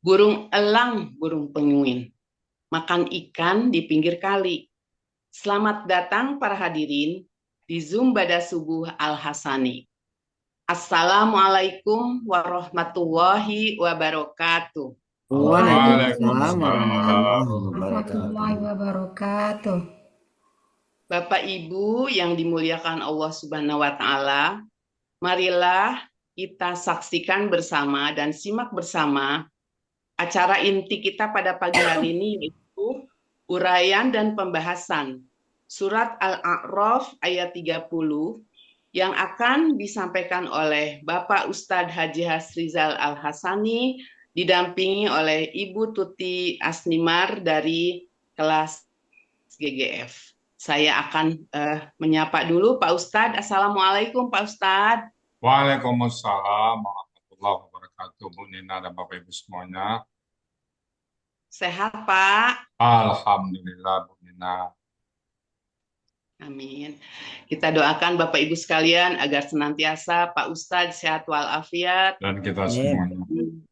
Burung elang, burung penguin, makan ikan di pinggir kali. Selamat datang para hadirin di Zoom Bada Subuh Al-Hasani. Assalamualaikum warahmatullahi wabarakatuh. Waalaikumsalam Waalaikumsalam warahmatullahi wabarakatuh. warahmatullahi wabarakatuh. Bapak Ibu yang dimuliakan Allah Subhanahu wa Ta'ala, marilah kita saksikan bersama dan simak bersama acara inti kita pada pagi hari ini, yaitu uraian dan pembahasan surat Al-A'raf ayat 30 yang akan disampaikan oleh Bapak Ustadz Haji Hasrizal Al-Hasani didampingi oleh Ibu Tuti Asnimar dari kelas GGF. Saya akan menyapa dulu Pak Ustadz. Assalamualaikum Pak Ustadz. Waalaikumsalam warahmatullahi wabarakatuh. Bu Nina dan Bapak Ibu semuanya. Sehat Pak? Alhamdulillah Bu Nina. Amin. Kita doakan Bapak Ibu sekalian agar senantiasa Pak Ustadz sehat walafiat. Dan kita semuanya.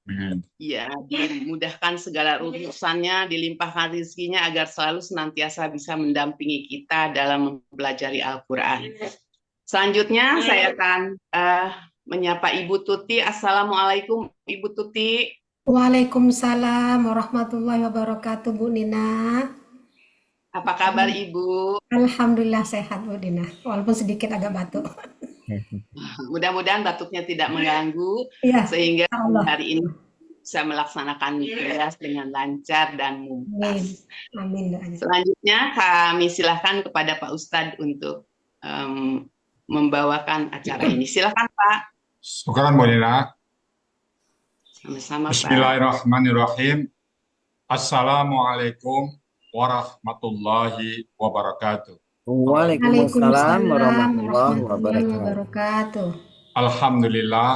Amin. Ya, dimudahkan segala urusannya, dilimpahkan rezekinya agar selalu senantiasa bisa mendampingi kita dalam mempelajari Al-Quran. Selanjutnya saya akan menyapa Ibu Tuti. Assalamualaikum Ibu Tuti. Waalaikumsalam warahmatullahi wabarakatuh, Bu Nina. Apa kabar Ibu? Alhamdulillah sehat, Bu Nina, walaupun sedikit agak batuk. Mudah-mudahan batuknya tidak mengganggu, Iya, sehingga Allah. hari ini bisa melaksanakan kelas dengan lancar dan Amin. mumtaz. Amin doanya. Selanjutnya kami silahkan kepada Pak Ustadz untuk membawakan acara ini. Silakan Pak. Syukran Bu Nina. Sama-sama Pak. Bismillahirrahmanirrahim. Assalamualaikum warahmatullahi wabarakatuh. Waalaikumsalam warahmatullahi warahmatullahi wabarakatuh. wabarakatuh. Alhamdulillah.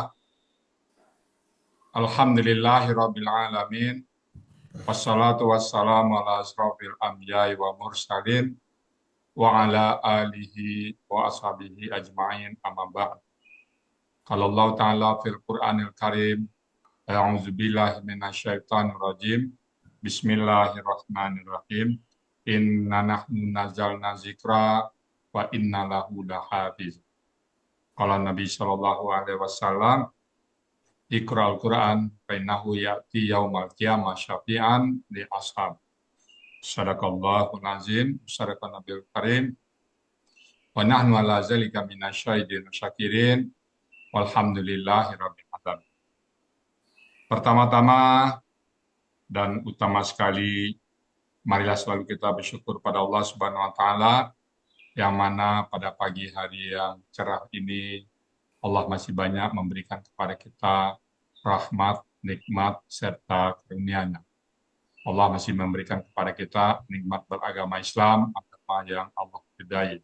Alhamdulillahirabbil alamin. Wassalatu wassalamu ala asrofil anbiya'i wa mursalin wa ala alihi wa ashabihi ajma'in amma ba'd. Qala Allah Ta'ala fil Qur'anil Karim, a'udzu billahi minasyaitonir rajim. Bismillahirrahmanirrahim. Inna nahnu nazzalna dzikra wa inna lahu lahafiz. Qala Nabi sallallahu alaihi wasallam, Iqra'ul Qur'an fa innahu ya'ti yaumal qiyamah syafi'an li ashab. Sadaqallahul azim, sadaqan nabiyul karim. Wa nahnu ala zalika minasyahidin syakirin. Walhamdulillahi rabbil alamin. Pertama-tama dan utama sekali, marilah selalu kita bersyukur pada Allah Subhanahu wa taala yang mana pada pagi hari yang cerah ini Allah masih banyak memberikan kepada kita rahmat, nikmat, serta karunia-Nya. Allah masih memberikan kepada kita nikmat beragama Islam, agama yang Allah ridai.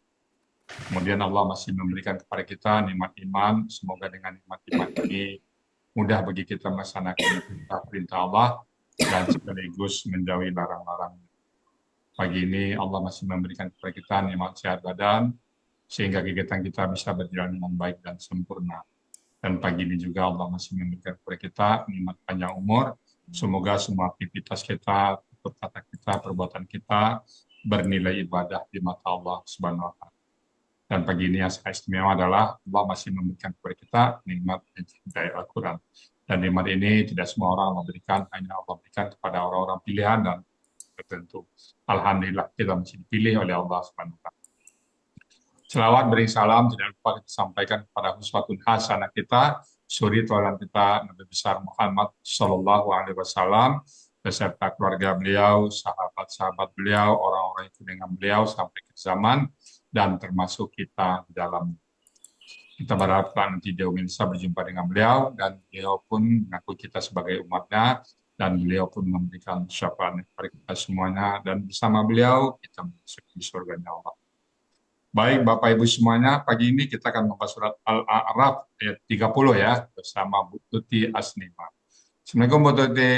Kemudian Allah masih memberikan kepada kita nikmat iman. Semoga dengan nikmat iman ini mudah bagi kita melaksanakan perintah Allah dan sekaligus menjauhi larang-larangnya. Pagi ini Allah masih memberikan kepada kita nikmat sehat badan, sehingga kegiatan kita bisa berjalan dengan baik dan sempurna. Dan pagi ini juga Allah masih memberikan kepada kita nikmat panjang umur. Semoga semua aktivitas kita, tutur kata kita, perbuatan kita bernilai ibadah di mata Allah Subhanahu wa taala. Dan pagi ini yang sangat istimewa adalah Allah masih memberikan kepada kita nikmat mencintai Al-Quran. Dan nikmat ini tidak semua orang memberikan, hanya Allah berikan kepada orang-orang pilihan dan tertentu. Alhamdulillah kita masih dipilih oleh Allah Subhanahu wa taala. Selawat beri salam tidak lupa kita sampaikan kepada uswatun hasanah kita, suri tauladan kita Nabi besar Muhammad Sallallahu Alaihi Wasallam beserta keluarga beliau, sahabat-sahabat beliau, orang-orang yang dengan beliau sampai ke zaman dan termasuk kita di dalam. Kita berharap nanti jauh bisa berjumpa dengan beliau dan beliau pun mengaku kita sebagai umatnya dan beliau pun memberikan syafaat kepada kita semuanya dan bersama beliau kita masuk di surganya Allah. Baik Bapak Ibu semuanya, pagi ini kita akan membahas surat Al-A'raf ayat 30 ya, bersama Bu Tuti Asnimar. Assalamualaikum Bu Tuti.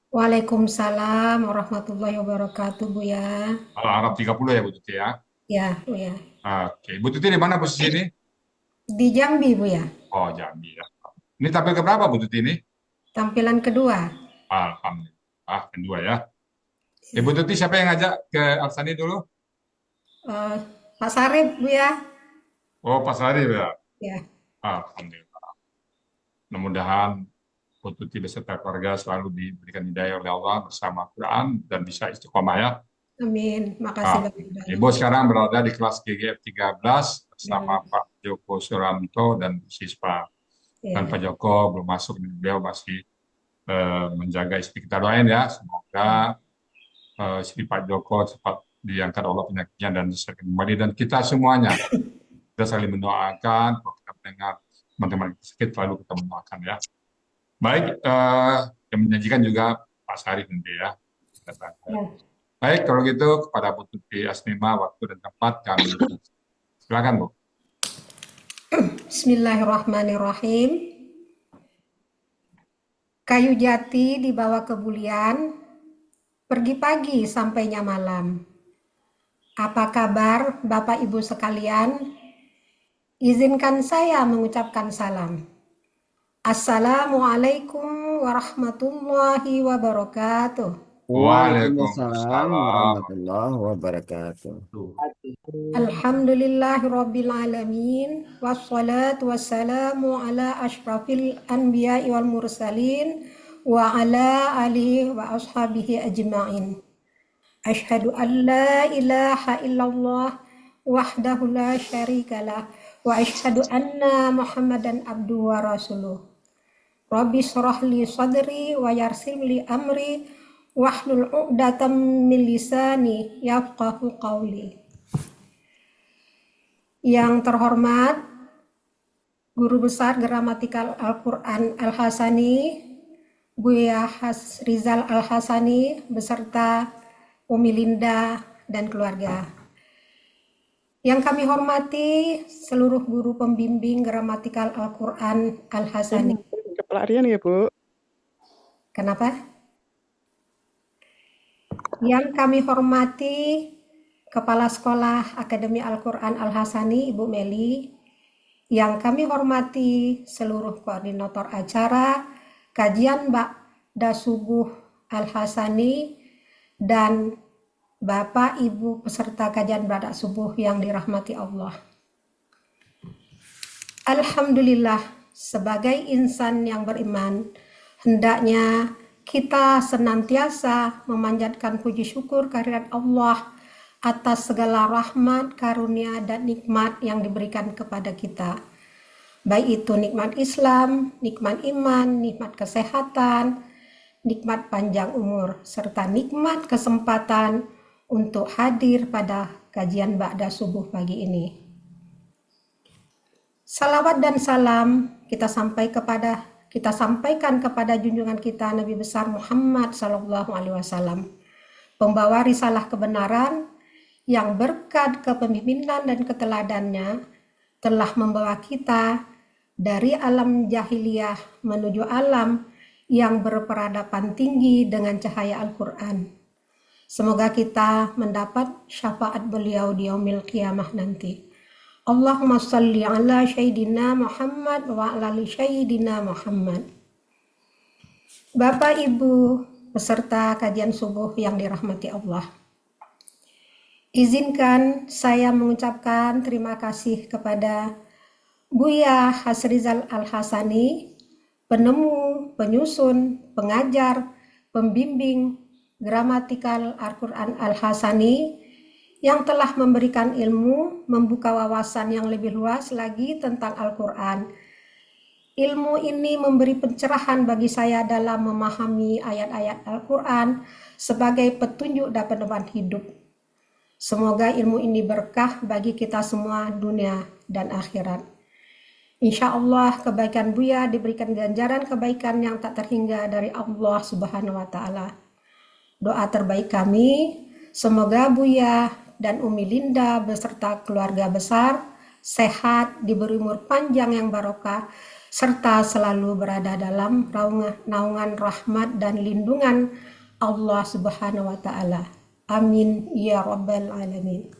Waalaikumsalam warahmatullahi wabarakatuh, Bu ya. Al-A'raf 30 ya Bu Tuti ya? Ya, Bu ya. Oke, Bu Tuti di mana posisi ini? Di Jambi, Bu ya. Oh Jambi ya. Ini tampil ke berapa Bu Tuti ini? Tampilan kedua. Alhamdulillah. Kedua ya. Ibu Tuti, siapa yang ngajak ke Alsani dulu? Eh, Pak Sarip, Bu ya. Oh, Pak Sarif ya. Ya, Alhamdulillah. Mudah-mudahan Bu Tuti beserta keluarga selalu diberikan hidayah oleh Allah bersama Quran dan bisa istiqomah ya. amin. Makasih Ah, banyak-banyak. Ibu sekarang berada di kelas GGF 13 bersama Hmm, Pak Joko Suranto dan Bu Sispa. Dan ya, Pak Joko belum masuk, beliau masih menjaga istri kita, doain ya. Semoga istri Pak Joko cepat diangkat Allah penyakitnya dan bisa kembali. Dan kita semuanya, kita saling mendoakan. Kalau kita mendengar teman-teman kita sakit, lalu kita mendoakan ya. Baik, yang menyajikan juga Pak Sarif nanti ya. ya. Baik, kalau gitu kepada Bu Tuti Asmima, waktu dan tempat kami. Silakan Bu. Bismillahirrahmanirrahim. Kayu jati dibawa ke bulian, pergi pagi sampainya malam. Apa kabar Bapak Ibu sekalian? Izinkan saya mengucapkan salam. Assalamualaikum warahmatullahi wabarakatuh. Waalaikumsalam Waalaikumsalam. warahmatullahi wabarakatuh. Alhamdulillahirabbil alamin wassalatu wassalamu ala asyrafil anbiya'i wal mursalin wa ala alihi wa ashabihi ajma'in. Asyhadu an la ilaha illallah wahdahu la syarikalah wa asyhadu anna Muhammadan abduhu wa rasuluh. Rabbi shrah li sadri wa yassir li amri wahlul 'uqdatam min lisani yafqahu qawli. Yang terhormat Guru Besar Gramatikal Al-Quran Al-Hasani, Buya Rizal Al-Hasani, beserta Umi Linda dan keluarga. Yang kami hormati seluruh guru pembimbing Gramatikal Al-Quran Al-Hasani. Kepelarian ya, Bu? Kenapa? Yang kami hormati Kepala Sekolah Akademi Al-Quran Al-Hasani, Ibu Meli. Yang kami hormati seluruh koordinator acara kajian Ba'da Subuh Al-Hasani dan Bapak Ibu peserta kajian Ba'da Subuh yang dirahmati Allah. Alhamdulillah, sebagai insan yang beriman, hendaknya kita senantiasa memanjatkan puji syukur kehadirat Allah atas segala rahmat, karunia, dan nikmat yang diberikan kepada kita. Baik itu nikmat Islam, nikmat iman, nikmat kesehatan, nikmat panjang umur, serta nikmat kesempatan untuk hadir pada kajian Ba'da Subuh pagi ini. Salawat dan salam kita sampaikan kepada junjungan kita Nabi besar Muhammad SAW, pembawa risalah kebenaran yang berkat kepemimpinan dan keteladannya telah membawa kita dari alam jahiliyah menuju alam yang berperadaban tinggi dengan cahaya Al-Quran. Semoga kita mendapat syafaat beliau di yaumil qiyamah nanti. Allahumma salli ala Sayyidina Muhammad wa ala ali Sayyidina Muhammad. Bapak Ibu peserta kajian subuh yang dirahmati Allah, izinkan saya mengucapkan terima kasih kepada Buya Hasrizal Al-Hasani, penemu, penyusun, pengajar, pembimbing gramatikal Al-Quran Al-Hasani yang telah memberikan ilmu, membuka wawasan yang lebih luas lagi tentang Al-Quran. Ilmu ini memberi pencerahan bagi saya dalam memahami ayat-ayat Al-Quran sebagai petunjuk dan pedoman hidup. Semoga ilmu ini berkah bagi kita semua dunia dan akhirat. Insya Allah kebaikan Buya diberikan ganjaran kebaikan yang tak terhingga dari Allah Subhanahu wa Ta'ala. Doa terbaik kami, semoga Buya dan Umi Linda beserta keluarga besar sehat, diberi umur panjang yang barokah, serta selalu berada dalam naungan rahmat dan lindungan Allah Subhanahu wa Ta'ala. Amin ya rabbal alamin.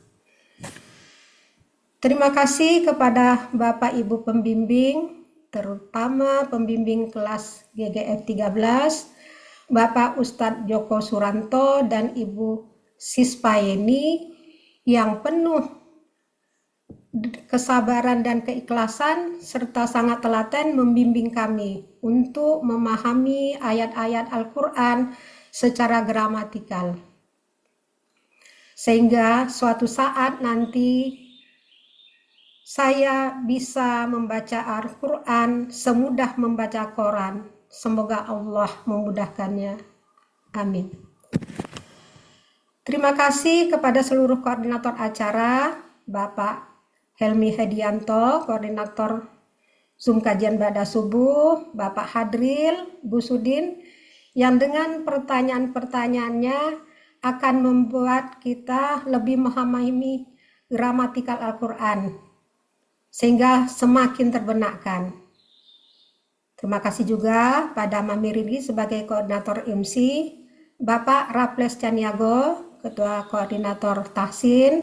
Terima kasih kepada Bapak Ibu pembimbing, terutama pembimbing kelas GGF 13, Bapak Ustadz Joko Suranto dan Ibu Sispayeni yang penuh kesabaran dan keikhlasan serta sangat telaten membimbing kami untuk memahami ayat-ayat Al-Quran secara gramatikal. Sehingga suatu saat nanti saya bisa membaca Al-Quran semudah membaca Quran. Semoga Allah memudahkannya. Amin. Terima kasih kepada seluruh koordinator acara, Bapak Helmi Hedianto, koordinator Zoom kajian Ba'da Subuh, Bapak Hadril, Bu Sudin, yang dengan pertanyaan-pertanyaannya akan membuat kita lebih memahami gramatikal Al-Quran, sehingga semakin terbenakkan. Terima kasih juga pada Mami Rini sebagai koordinator MC, Bapak Raples Caniago, Ketua Koordinator Tahsin,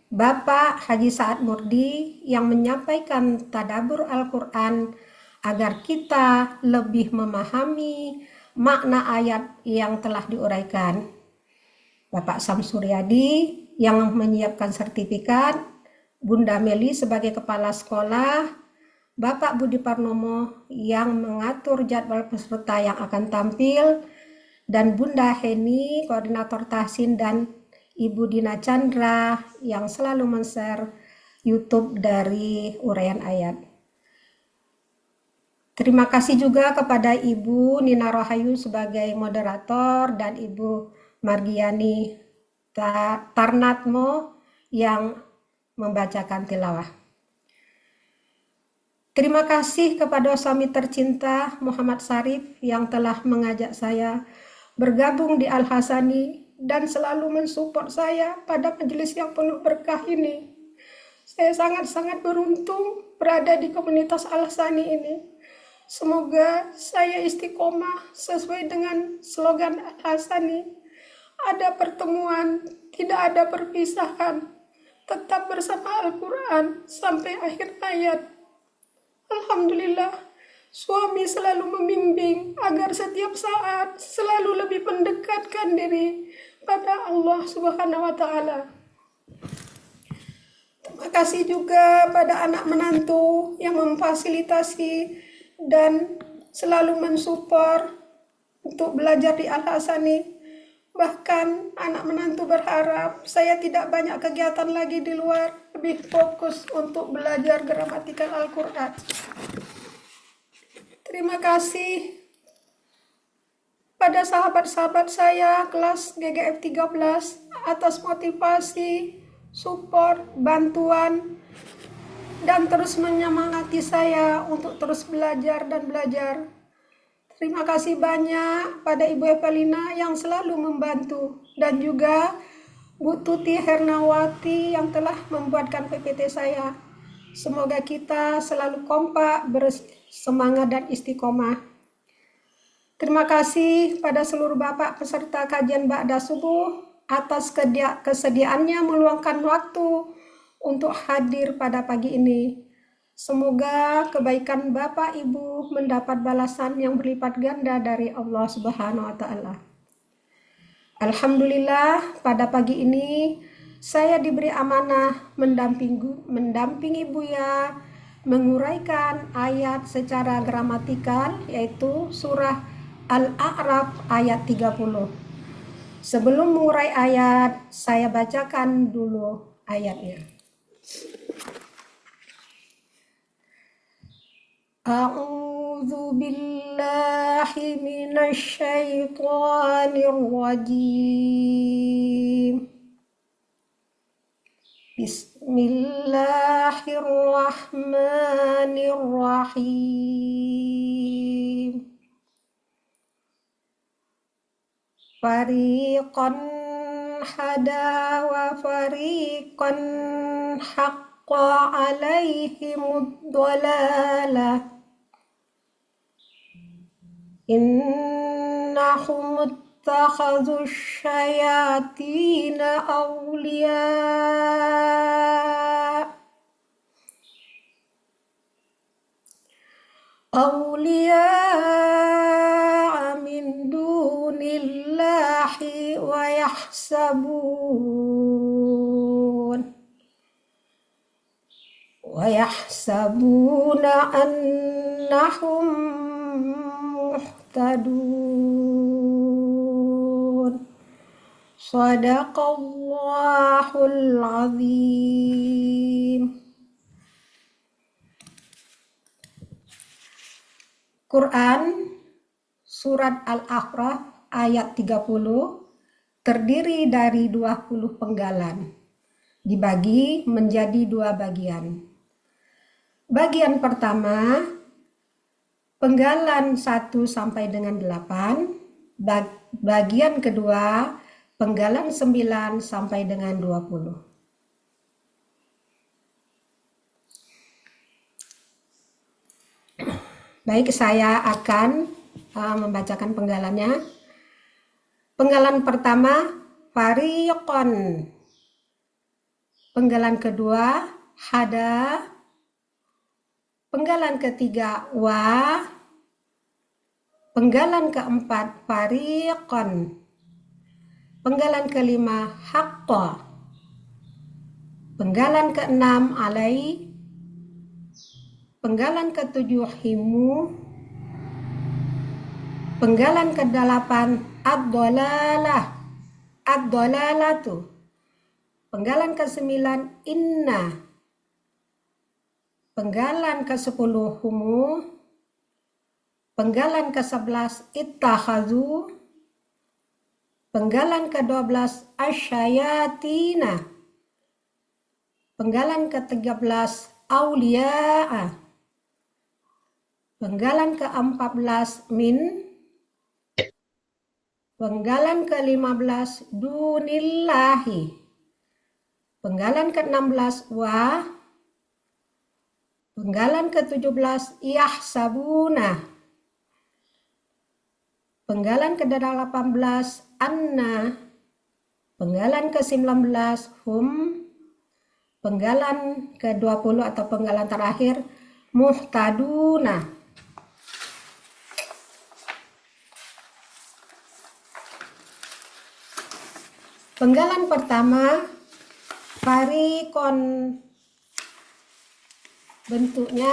Bapak Haji Saad Murdi yang menyampaikan tadabbur Al-Quran agar kita lebih memahami makna ayat yang telah diuraikan. Bapak Samsuryadi yang menyiapkan sertifikat, Bunda Meli sebagai kepala sekolah, Bapak Budi Parnomo yang mengatur jadwal peserta yang akan tampil, dan Bunda Heni, koordinator tahsin, dan Ibu Dina Chandra yang selalu men-share YouTube dari uraian ayat. Terima kasih juga kepada Ibu Nina Rahayu sebagai moderator dan Ibu Margiani Tarnatmo yang membacakan tilawah. Terima kasih kepada suami tercinta Muhammad Sarif yang telah mengajak saya bergabung di Al-Hasani dan selalu mensupport saya pada majelis yang penuh berkah ini. Saya sangat-sangat beruntung berada di komunitas Al-Hasani ini. Semoga saya istiqomah sesuai dengan slogan Al-Hasani. Ada pertemuan, tidak ada perpisahan. Tetap bersama Al-Quran sampai akhir hayat. Alhamdulillah, suami selalu membimbing agar setiap saat selalu lebih mendekatkan diri pada Allah Subhanahu wa Ta'ala. Terima kasih juga pada anak menantu yang memfasilitasi dan selalu mensupport untuk belajar di Al-Hasani. Bahkan anak menantu berharap saya tidak banyak kegiatan lagi di luar, lebih fokus untuk belajar gramatikal Al-Quran. Terima kasih pada sahabat-sahabat saya kelas GGF 13 atas motivasi, support, bantuan, dan terus menyemangati saya untuk terus belajar dan belajar. Terima kasih banyak pada Ibu Evelina yang selalu membantu, dan juga Bu Tuti Hernawati yang telah membuatkan PPT saya. Semoga kita selalu kompak, bersemangat dan istiqomah. Terima kasih pada seluruh Bapak peserta kajian Ba'da Subuh atas kesediaannya meluangkan waktu untuk hadir pada pagi ini. Semoga kebaikan Bapak Ibu mendapat balasan yang berlipat ganda dari Allah Subhanahu wa Ta'ala. Alhamdulillah, pada pagi ini saya diberi amanah mendampingi Buya menguraikan ayat secara gramatikal, yaitu surah Al-A'raf ayat 30. Sebelum mengurai ayat, saya bacakan dulu ayatnya. A'udzu billahi minasy syaithanir rajim. Bismillahirrahmanirrahim. Fariqan hada wa fariqan haqqa alaihimud dhalalah. Innahum ittakhadhu syayatina awliya min ويحسبون أنهم مهتدون صدق الله العظيم. Quran Surat Al-A'raf ayat 30 terdiri dari 20 penggalan, dibagi menjadi 2 bagian. Bagian pertama, penggalan 1 sampai dengan 8, bagian kedua, penggalan 9 sampai dengan 20. Baik, saya akan membacakan penggalannya. Penggalan pertama, fariqon. Penggalan kedua, hada. Penggalan ketiga, wa. Penggalan keempat, fariqon. Penggalan kelima, haqqa. Penggalan keenam, alai. Penggalan ketujuh, himu. Penggalan ke-8 ad-dhalalah, ad-dhalalatu. Penggalan ke-9 inna. Penggalan ke-10 humu. Penggalan ke-11 ittakhadhu. Penggalan ke-12 asyayatina. Penggalan ke-13 auliya'a. Penggalan ke-14 min. Penggalan ke-15 dunillahi. Penggalan ke-16 wa. Penggalan ke-17 yahsabuna. Penggalan ke-18 anna. Penggalan ke-19 hum. Penggalan ke-20 atau penggalan terakhir muhtaduna. Penggalan pertama, fariqon. Bentuknya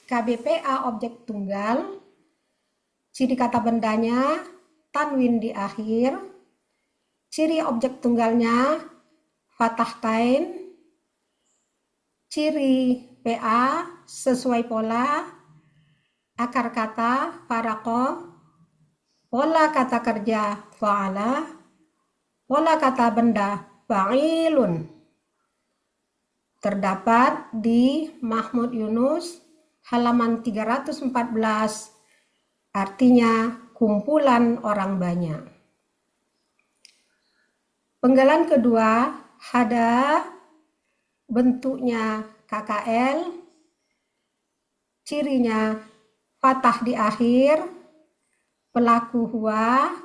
KBPA objek tunggal. Ciri kata bendanya tanwin di akhir. Ciri objek tunggalnya fathah tain. Ciri PA sesuai pola. Akar kata faraqo. Pola kata kerja fa'ala. Pola kata benda fa'ilun. Terdapat di Mahmud Yunus halaman 314, artinya kumpulan orang banyak. Penggalan kedua, hada. Bentuknya KKL. Cirinya fathah di akhir. Pelaku huwa.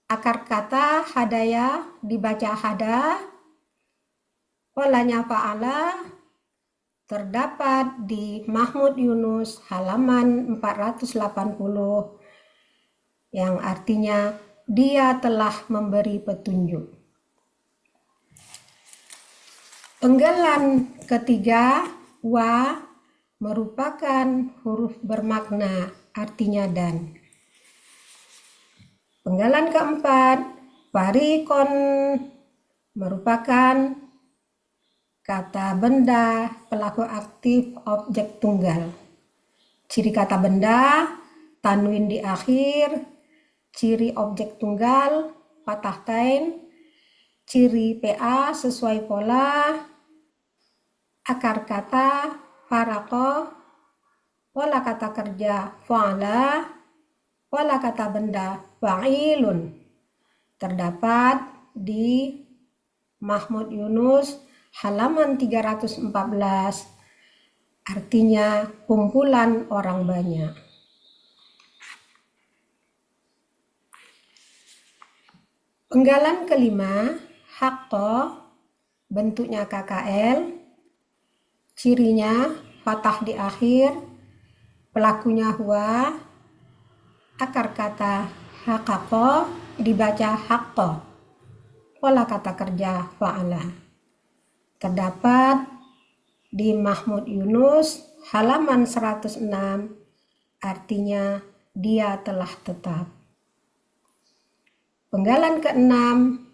Akar kata hadaya dibaca hada. Polanya fa'ala. Terdapat di Mahmud Yunus halaman 480 yang artinya dia telah memberi petunjuk. Penggalan ketiga, wa, merupakan huruf bermakna artinya dan. Penggalan keempat, fariqon, merupakan kata benda pelaku aktif objek tunggal. Ciri kata benda, tanwin di akhir. Ciri objek tunggal, fathah tain. Ciri PA sesuai pola. Akar kata faraqo. Pola kata kerja fa'ala. Pola kata benda fa'ilun. Terdapat di Mahmud Yunus halaman 314, artinya kumpulan orang banyak. Penggalan kelima, haqqo, bentuknya KKL, cirinya fathah di akhir, pelakunya huwa, akar kata haqqo dibaca haqqo, pola kata kerja fa'ala. Terdapat di Mahmud Yunus halaman 106, artinya dia telah tetap. Penggalan keenam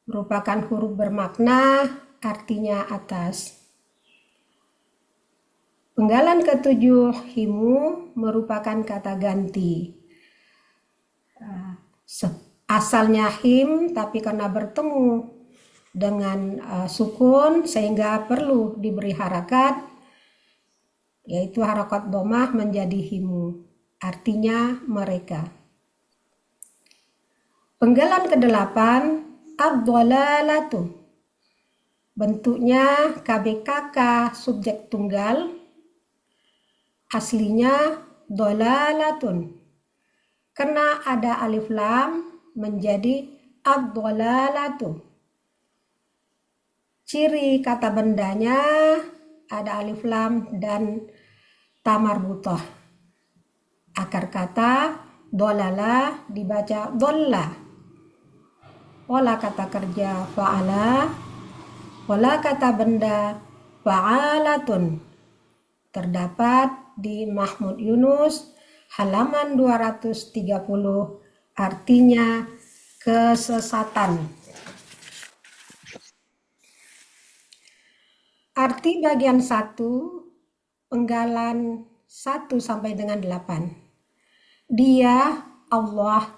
merupakan huruf bermakna, artinya atas. Penggalan ketujuh, himu, merupakan kata ganti. Asalnya him, tapi karena bertemu dengan sukun sehingga perlu diberi harakat, yaitu harakat domah menjadi himu, artinya mereka. Penggalan kedelapan, ad-dhalalatu, bentuknya KBKK subjek tunggal, aslinya dhalalatun. Karena ada alif lam menjadi ad-dhalalatu. Ciri kata bendanya ada alif lam dan ta marbutah. Akar kata dhalala dibaca dhalla. Pola kata kerja fa'ala. Pola kata benda fa'alatun. Terdapat di Mahmud Yunus halaman 230, artinya kesesatan. Arti bagian 1, penggalan 1 sampai dengan 8. Dia, Allah,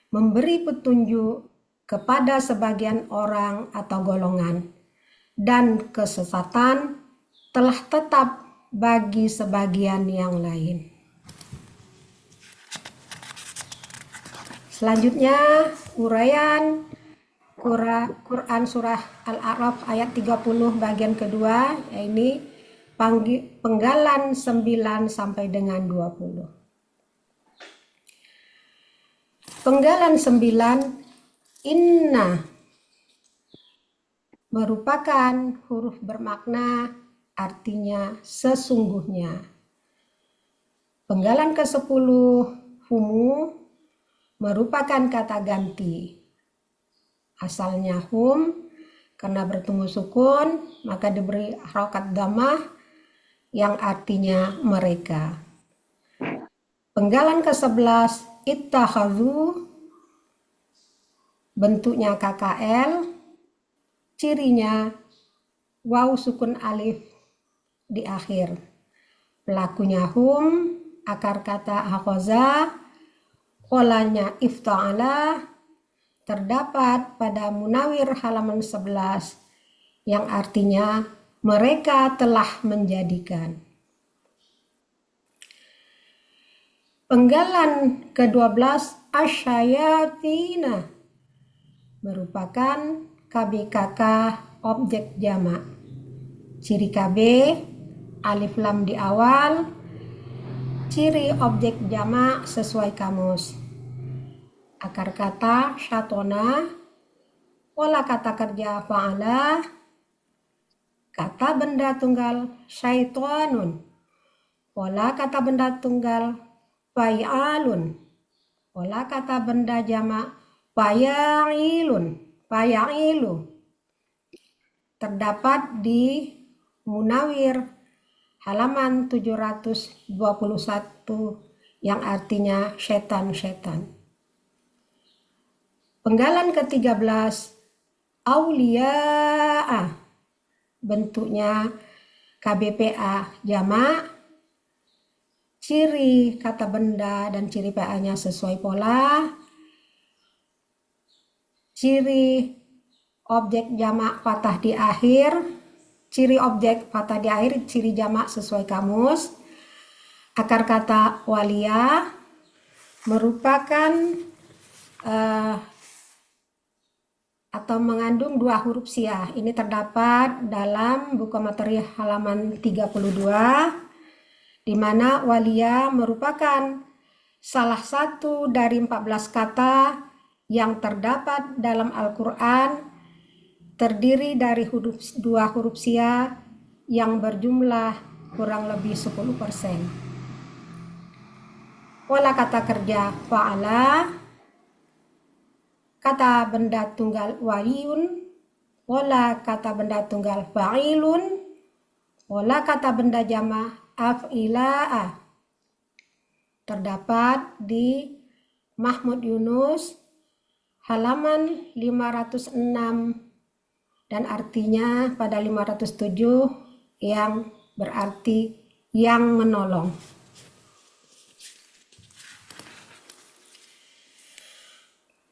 memberi petunjuk kepada sebagian orang atau golongan, dan kesesatan telah tetap bagi sebagian yang lain. Selanjutnya, uraian Quran Surah Al-A'raf ayat 30 bagian kedua, yaitu penggalan 9 sampai dengan 20. Penggalan 9, inna, merupakan huruf bermakna, artinya sesungguhnya. Penggalan ke-10, humu, merupakan kata ganti. Asalnya hum, karena bertemu sukun, maka diberi harokat dhammah yang artinya mereka. Penggalan ke-11, ittakhadhu, bentuknya KKL, cirinya waw sukun alif di akhir. Pelakunya hum, akar kata akhoza, polanya ifta'ala, terdapat pada Munawir halaman 11 yang artinya mereka telah menjadikan. Penggalan ke-12, asyayatina, merupakan KBKK objek jamak. Ciri KB, alif lam di awal, ciri objek jamak sesuai kamus. Akar kata syatona, pola kata kerja fa'ala, kata benda tunggal syaitonun, pola kata benda tunggal fa'alun, pola kata benda jamak fa'ilun, fa'ilu. Terdapat di Munawir halaman 721 yang artinya setan-setan. Penggalan ke-13, auliya'a, bentuknya KBPA jamak, ciri kata benda dan ciri PA-nya sesuai pola, ciri objek jamak fathah di akhir, ciri objek fathah di akhir, ciri jamak sesuai kamus. Akar kata walia merupakan atau mengandung 2 huruf siah. Ini terdapat dalam buku materi halaman 32, di mana walia merupakan salah satu dari 14 kata yang terdapat dalam Al-Quran, terdiri dari 2 huruf siah yang berjumlah kurang lebih 10%. Pola kata kerja fa'ala, kata benda tunggal waliyun, pola kata benda tunggal fa'ilun, Pola kata benda jamak af'ila'ah terdapat di Mahmud Yunus halaman 506 dan artinya pada 507 yang berarti yang menolong.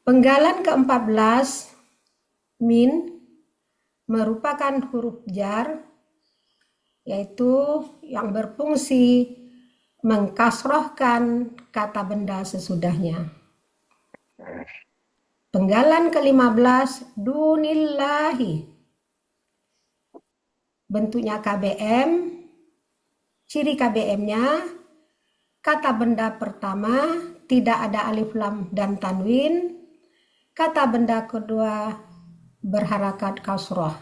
Penggalan ke-14 min merupakan huruf jar, yaitu yang berfungsi mengkasrohkan kata benda sesudahnya. Penggalan ke-15 dunillahi, bentuknya KBM, ciri KBM-nya kata benda pertama tidak ada alif lam dan tanwin, kata benda kedua berharakat kasroh.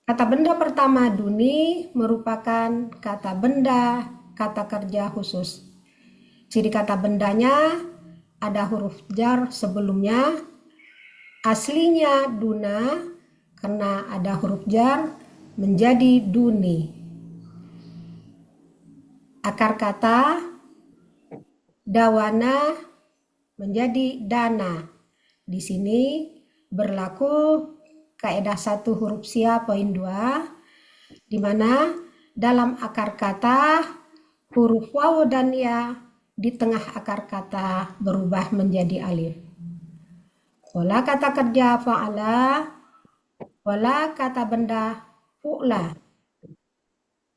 Kata benda pertama duni merupakan kata benda kata kerja khusus. Ciri kata bendanya ada huruf jar sebelumnya, aslinya duna, karena ada huruf jar menjadi duni. Akar kata dawana menjadi dana. Di sini berlaku kaidah 1 huruf sia poin 2, di mana dalam akar kata huruf waw dan ya di tengah akar kata berubah menjadi alif. Pola kata kerja fa'ala, pola kata benda fu'la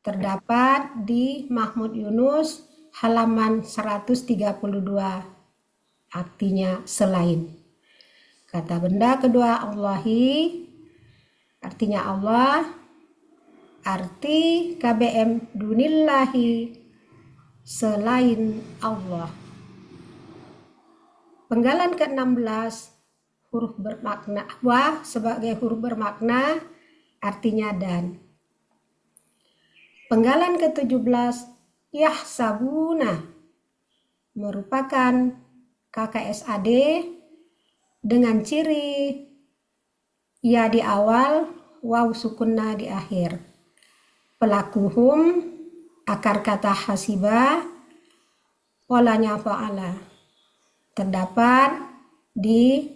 terdapat di Mahmud Yunus halaman 132, artinya selain. Kata benda kedua Allahi, artinya Allah, arti KBM dunillahi, selain Allah. Penggalan ke-16 huruf bermakna wa sebagai huruf bermakna, artinya dan. Penggalan ke-17 yahsabuna merupakan KKSAD dengan ciri ya di awal, waw sukunna di akhir. Pelakuhum akar kata hasiba, polanya fa'ala terdapat di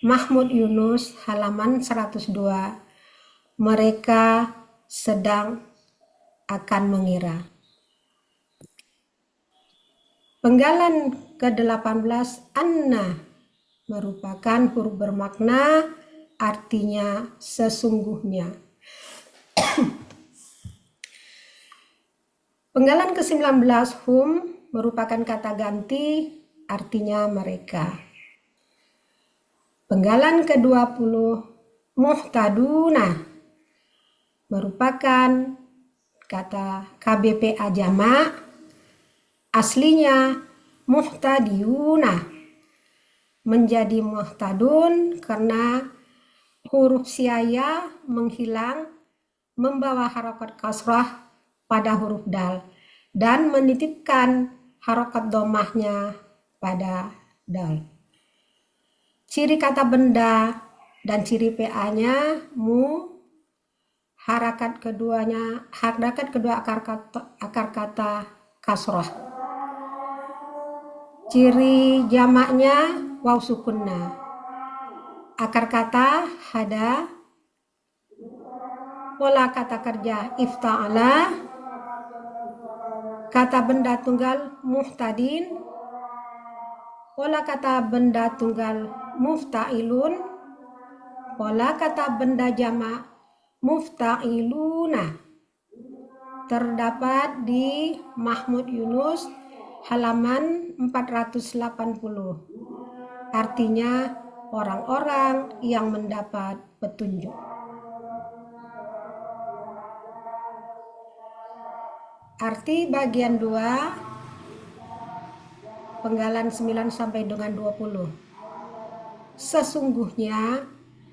Mahmud Yunus halaman 102. Mereka sedang akan mengira. Penggalan ke-18 anna merupakan huruf bermakna, artinya sesungguhnya. Penggalan ke-19 hum merupakan kata ganti, artinya mereka. Penggalan ke-20 muhtaduna merupakan kata KBPA jamak, aslinya muhtadiuna menjadi muhtadun karena huruf siaya menghilang membawa harokat kasrah pada huruf dal dan menitipkan harokat domahnya pada dal. Ciri kata benda dan ciri PA-nya mu, harakat kedua akar kata kasrah. Ciri jamaknya waw sukunna. Akar kata hada. Pola kata kerja ifta'ala. Kata benda tunggal muhtadin. Pola kata benda tunggal mufta'ilun. Pola kata benda jamak mufta'iluna terdapat di Mahmud Yunus halaman 480. Artinya orang-orang yang mendapat petunjuk. Arti bagian 2 penggalan 9 sampai dengan 20. Sesungguhnya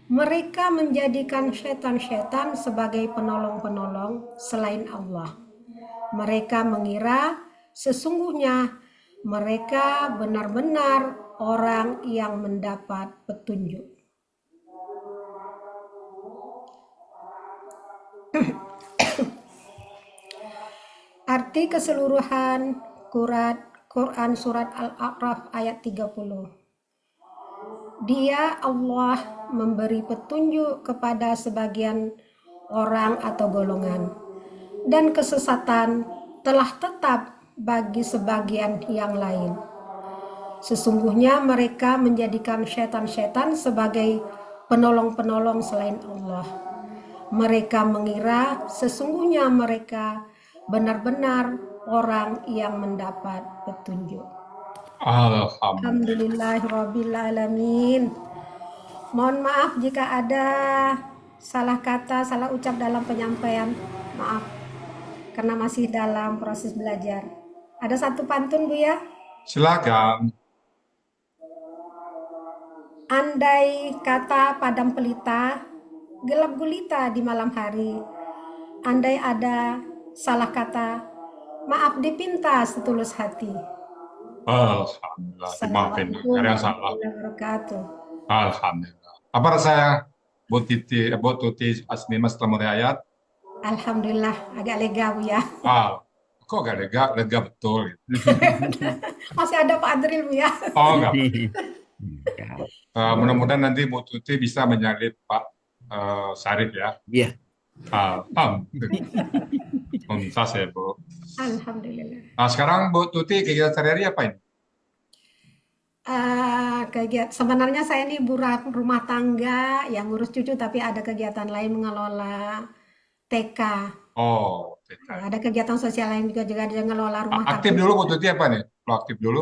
mereka menjadikan setan-setan sebagai penolong-penolong selain Allah. Mereka mengira sesungguhnya mereka benar-benar orang yang mendapat petunjuk. Arti keseluruhan Quran surat Al-A'raf ayat 30. Dia Allah memberi petunjuk kepada sebagian orang atau golongan, dan kesesatan telah tetap bagi sebagian yang lain. Sesungguhnya mereka menjadikan setan-setan sebagai penolong-penolong selain Allah. Mereka mengira sesungguhnya mereka benar-benar orang yang mendapat petunjuk. Alhamdulillah. Alhamdulillahirrabbilalamin. Mohon maaf jika ada salah kata, salah ucap dalam penyampaian. Maaf, karena masih dalam proses belajar. Ada satu pantun, Bu ya. Silakan. Andai kata padam pelita, gelap gulita di malam hari. Andai ada salah kata, maaf dipinta setulus hati. Alhamdulillah. Dimaafin. Assalamualaikum Ada yang salah. warahmatullahi wabarakatuh. Alhamdulillah. Apa rasanya Bu Tuti Asmima setelah mulai ayat? Alhamdulillah, agak lega Bu ya. Kok gak lega? Lega betul. Masih ada Pak Adril Bu ya. Oh, enggak. Mudah-mudahan nanti Bu Tuti bisa menyalip Pak Sarif ya. Iya. Alhamdulillah. Mumtaz ya Bu. Alhamdulillah. Nah, sekarang Bu Tuti kegiatan sehari-hari apa ini? Sebenarnya saya ini ibu rumah tangga yang ngurus cucu, tapi ada kegiatan lain mengelola TK. Oh, TK. Ada kegiatan sosial lain juga ada yang ngelola rumah Aktif tangga. dulu Bu Tuti apa nih? Kalau aktif dulu?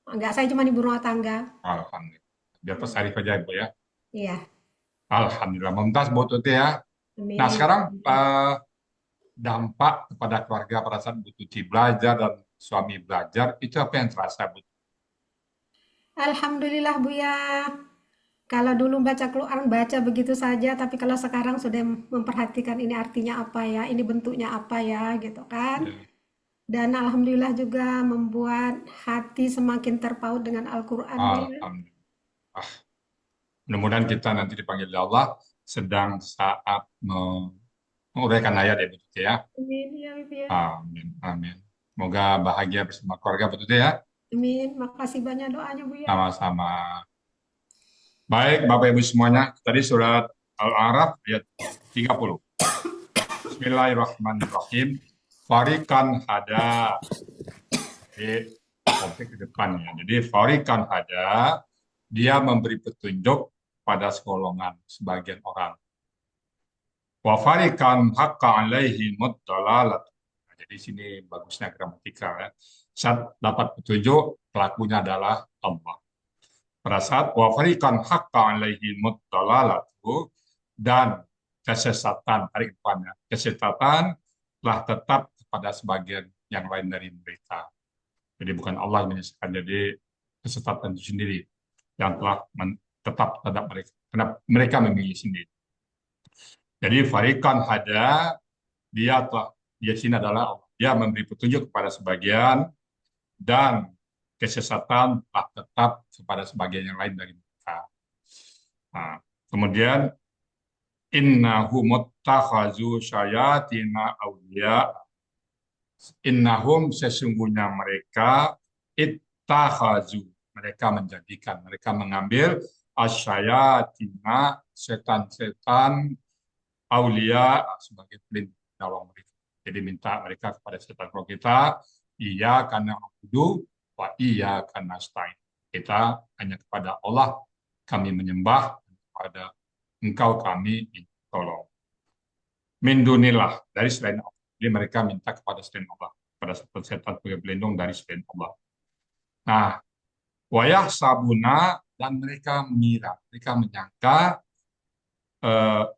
Enggak, saya cuma ibu rumah tangga. Alhamdulillah. Biar Pak Sarif aja Bu ya. Iya. Alhamdulillah. Mumtaz Bu Tuti ya. Amin. Nah, sekarang dampak kepada keluarga pada saat Bu Tuti belajar dan suami belajar, itu apa yang terasa Bu? Alhamdulillah Bu ya. Kalau dulu baca Quran baca begitu saja, tapi kalau sekarang sudah memperhatikan ini artinya apa ya, ini bentuknya apa ya, gitu kan. Ya. Dan alhamdulillah juga membuat hati semakin terpaut dengan Al-Quran. Alhamdulillah. Mudah-mudahan kita nanti dipanggil Allah sedang saat menguraikan ayat ya Bu Tuti ya. Amin ya Ibu ya. Amin. Amin. Semoga bahagia bersama keluarga Bu Tuti ya. Amin. Makasih banyak doanya Bu ya. Sama-sama. Baik, Bapak Ibu semuanya, tadi surat Al-A'raf ayat 30. Bismillahirrahmanirrahim. Farikan hada. Jadi, topik ke depan ya. Jadi, farikan hada, dia memberi petunjuk pada segolongan, sebagian orang. Wa farikan haqqa alaihi muddalalat. Nah, jadi sini bagusnya gramatikal ya. Saat dapat petunjuk, pelakunya adalah Allah. Pada saat wa fariqan haqqa alaihi muddalalatu, dan kesesatan, tarik depannya, kesesatan telah tetap kepada sebagian yang lain dari mereka. Jadi bukan Allah yang menyesatkan, jadi kesesatan itu sendiri yang telah tetap terhadap mereka, karena mereka memilih sendiri. Jadi fariqan hada, dia sini adalah Allah. Dia memberi petunjuk kepada sebagian, dan kesesatan telah tetap kepada sebagian yang lain dari mereka. Nah, kemudian innahum muttakhazu syayatina awliya. Innahum, sesungguhnya mereka, ittakhazu, mereka menjadikan, mereka mengambil asyayatina, setan-setan, awliya, sebagai penolong mereka. Jadi minta mereka kepada setan. Kalau kita iya karena abudu wa iya karena nasta'in. Kita hanya kepada Allah kami menyembah, kepada Engkau kami tolong. Min dunillah, dari selain Allah. Jadi mereka minta kepada selain Allah, pada setan sebagai pelindung dari selain Allah. Nah, wayah sabuna, dan mereka mengira, mereka menyangka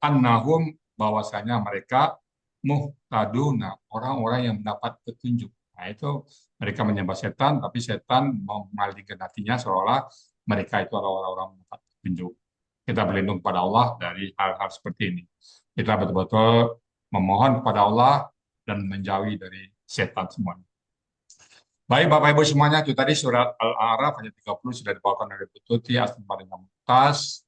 annahum, bahwasanya mereka muhtaduna, orang-orang yang mendapat petunjuk. Nah, itu mereka menyembah setan, tapi setan memalingkan hatinya seolah mereka itu adalah orang-orang mendapat petunjuk. Kita berlindung kepada Allah dari hal-hal seperti ini. Kita betul-betul memohon kepada Allah dan menjauhi dari setan semuanya. Baik Bapak Ibu semuanya, itu tadi surat Al-A'raf ayat 30 sudah dibawakan oleh Bu Tuti Asmima dengan Mumtaz.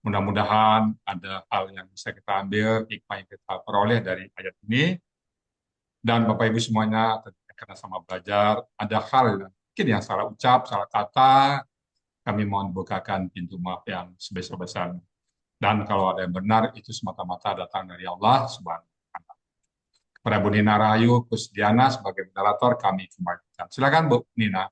Mudah-mudahan ada hal yang bisa kita ambil, hikmah yang kita peroleh dari ayat ini. Dan Bapak Ibu semuanya, karena sama belajar, ada hal mungkin yang salah ucap, salah kata, kami mohon bukakan pintu maaf yang sebesar-besarnya. Dan kalau ada yang benar, itu semata-mata datang dari Allah Subhanahu wa Ta'ala. Kepada Bu Nina Rahayu Kusdiana sebagai moderator, kami kembalikan. Silakan Bu Nina.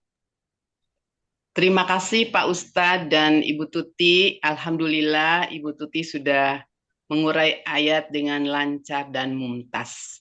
Terima kasih Pak Ustadz dan Ibu Tuti. Alhamdulillah Ibu Tuti sudah mengurai ayat dengan lancar dan mumtaz.